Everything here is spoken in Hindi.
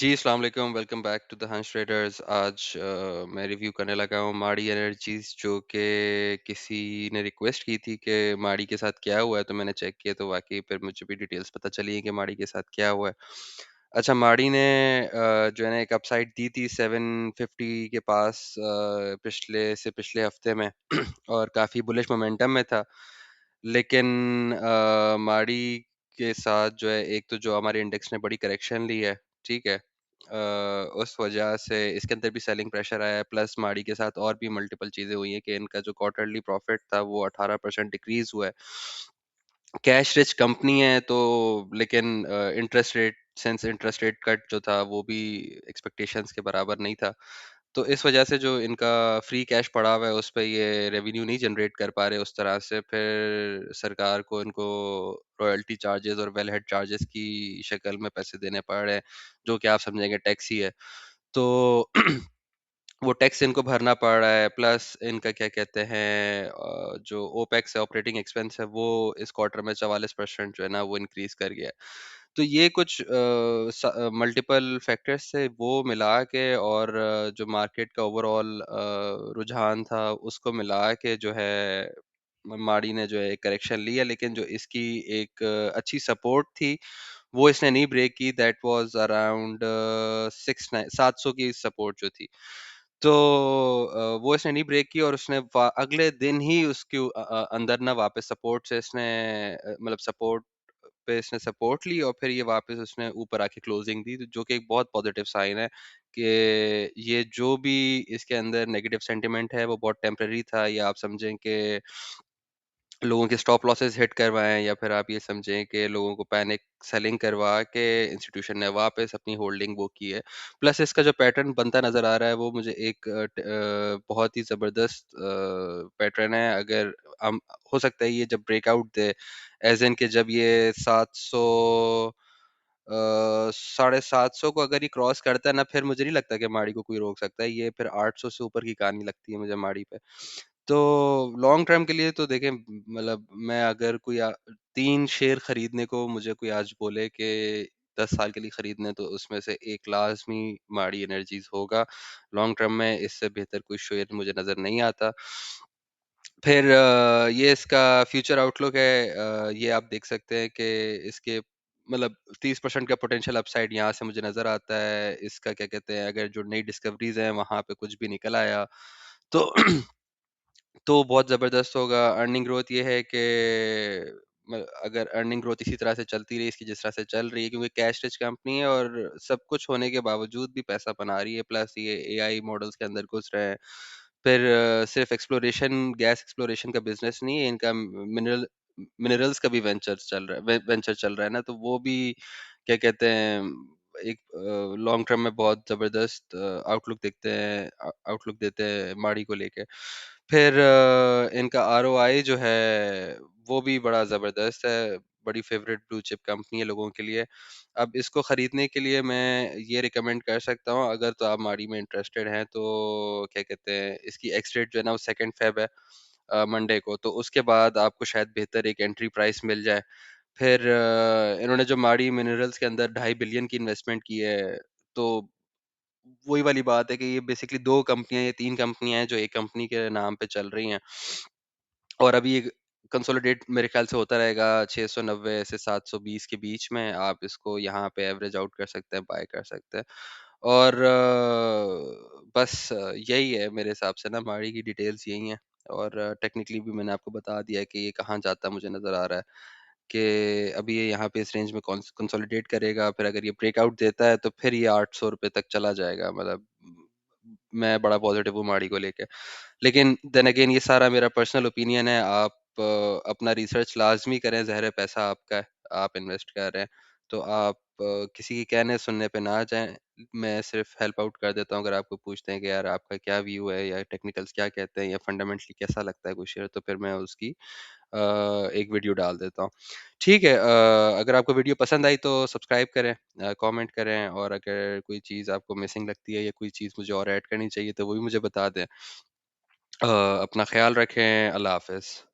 जी, अस्सलाम वालेकुम, वेलकम बैक टू द हंस ट्रेडर्स। आज मैं रिव्यू करने लगा हूँ माड़ी एनर्जीज़, जो कि किसी ने रिक्वेस्ट की थी कि माड़ी के साथ क्या हुआ है, तो मैंने चेक किया तो वाक़ई फिर मुझे भी डिटेल्स पता चली हैं कि माड़ी के साथ क्या हुआ है। अच्छा, माड़ी ने जो है ना एक अपसाइड दी थी 750 के पास पिछले हफ्ते में और काफ़ी बुलिश मोमेंटम में था। लेकिन माड़ी के साथ जो है, एक तो जो हमारे इंडेक्स ने बड़ी करेक्शन ली है, ठीक है? उस वजह से इसके अंदर भी सेलिंग प्रेशर आया है, प्लस माड़ी के साथ और भी मल्टीपल चीज़ें हुई हैं कि इनका जो क्वार्टरली प्रॉफिट था वो 18% डिक्रीज़ हुआ है। कैश रिच कंपनी है, तो लेकिन इंटरेस्ट रेट कट जो था वो भी एक्सपेक्टेशंस के बराबर नहीं था। तो इस वजह से जो इनका फ्री कैश पड़ा हुआ है उस पे ये रेवेन्यू नहीं जनरेट कर पा रहे उस तरह से, फिर सरकार को इनको रॉयल्टी चार्जेस और वेल हेड चार्जेस की शक्ल में पैसे देने पड़ रहे हैं, जो कि आप समझेंगे टैक्स ही है। तो वो टैक्स इनको भरना पड़ रहा है, प्लस इनका क्या कहते हैं जो ओपेक्स है, ऑपरेटिंग एक्सपेंस है, वो इस क्वार्टर में 44% जो है ना वो इंक्रीज कर गया है। तो ये कुछ मल्टीपल फैक्टर्स से वो मिला के और जो मार्केट का ओवरऑल रुझान था उसको मिला के जो है माड़ी ने जो है करेक्शन लिया, लेकिन जो इसकी एक अच्छी सपोर्ट थी वो इसने नहीं ब्रेक की। दैट वाज अराउंड 700 की सपोर्ट जो थी, तो वो इसने नहीं ब्रेक की और उसने अगले दिन ही उसके अंदर ना वापस सपोर्ट से इसने मतलब सपोर्ट पे इसने सपोर्ट ली और फिर ये वापस उसने ऊपर आके क्लोजिंग दी, तो जो कि एक बहुत पॉजिटिव साइन है कि ये जो भी इसके अंदर नेगेटिव सेंटिमेंट है वो बहुत टेम्पररी था, या आप समझें कि लोगों के स्टॉप लॉसेस हिट करवाएँ, या फिर आप ये समझें कि लोगों को पैनिक सेलिंग करवा के इंस्टीट्यूशन ने वापस अपनी होल्डिंग वो की है। प्लस इसका जो पैटर्न बनता नज़र आ रहा है वो मुझे एक बहुत ही ज़बरदस्त पैटर्न है। अगर हम हो सकता है ये जब ब्रेकआउट दे, ऐज़ इन कि जब ये 700 साढ़े 700 को अगर ये क्रॉस करता है ना, फिर मुझे नहीं लगता कि माड़ी को कोई रोक सकता है। ये फिर 800 से ऊपर की कहानी लगती है मुझे माड़ी पे। तो लॉन्ग टर्म के लिए तो देखें, मतलब मैं अगर कोई 3 शेयर खरीदने को मुझे कोई आज बोले कि 10 साल के लिए खरीदने, तो उसमें से एक लाज़मी माड़ी एनर्जीज़ होगा। लॉन्ग टर्म में इससे बेहतर कोई शेयर मुझे नज़र नहीं आता। फिर ये इसका फ्यूचर आउटलुक है, ये आप देख सकते हैं कि इसके मतलब 30% का पोटेंशियल अपसाइड यहाँ से मुझे नज़र आता है। इसका क्या कहते हैं, अगर जो नई डिस्कवरीज़ हैं वहाँ पे कुछ भी निकल आया, तो तो बहुत ज़बरदस्त होगा। अर्निंग ग्रोथ ये है कि अगर अर्निंग ग्रोथ इसी तरह से चलती रही, इसकी जिस तरह से चल रही है, क्योंकि कैश रिच कंपनी है और सब कुछ होने के बावजूद भी पैसा बना रही है, प्लस ये एआई मॉडल्स के अंदर घुस रहे हैं। फिर सिर्फ एक्सप्लोरेशन, गैस एक्सप्लोरेशन का बिजनेस नहीं है इनका, मिनरल्स का भी वेंचर चल रहा है ना, तो वो भी क्या कहते हैं, एक लॉन्ग टर्म में बहुत जबरदस्त आउटलुक देते हैं माड़ी को लेके। फिर इनका आरओआई जो है वो भी बड़ा ज़बरदस्त है, बड़ी फेवरेट ब्लू चिप कंपनी है लोगों के लिए। अब इसको खरीदने के लिए मैं ये रिकमेंड कर सकता हूँ, अगर तो आप माड़ी में इंटरेस्टेड हैं, तो क्या कहते हैं, इसकी एक्स डेट जो है ना वो 2 फेब है, मंडे को, तो उसके बाद आपको शायद बेहतर एक एंट्री प्राइस मिल जाए। फिर इन्होंने जो माड़ी मिनरल्स के अंदर 2.5 बिलियन की इन्वेस्टमेंट की है, तो वही वाली बात है कि ये बेसिकली 2 कंपनियाँ या 3 कंपनियाँ हैं जो एक कंपनी के नाम पे चल रही हैं। और अभी ये कंसोलिडेट मेरे ख्याल से होता रहेगा 690 से 720 के बीच में। आप इसको यहाँ पे एवरेज आउट कर सकते हैं, बाय कर सकते हैं। और बस यही है मेरे हिसाब से ना, माड़ी की डिटेल्स यही हैं। और टेक्निकली भी मैंने आपको बता दिया है कि ये कहाँ जाता मुझे नज़र आ रहा है, कि अभी ये यहाँ पे इस रेंज में कंसोलिडेट करेगा, फिर अगर ये ब्रेकआउट देता है तो फिर ये 800 रुपए तक चला जाएगा। मतलब मैं बड़ा पॉजिटिव हूँ माड़ी को लेके। लेकिन देन अगेन ये सारा मेरा पर्सनल ओपिनियन है। आप अपना रिसर्च लाज़मी करें, ज़ाहिर है पैसा आपका है, आप इन्वेस्ट कर रहे हैं, तो आप किसी के कहने सुनने पे ना जाएँ। मैं सिर्फ़ हेल्प आउट कर देता हूँ, अगर आपको पूछते हैं कि यार आपका क्या व्यू है, या टेक्निकल्स क्या कहते हैं, या फंडामेंटली कैसा लगता है कोई शेयर, तो फिर मैं उसकी एक वीडियो डाल देता हूँ। ठीक है, अगर आपको वीडियो पसंद आई तो सब्सक्राइब करें, कमेंट करें, और अगर कोई चीज़ आपको मिसिंग लगती है या कोई चीज़ मुझे और ऐड करनी चाहिए तो वो भी मुझे बता दें। अपना ख़्याल रखें। अल्लाह हाफ़िज़।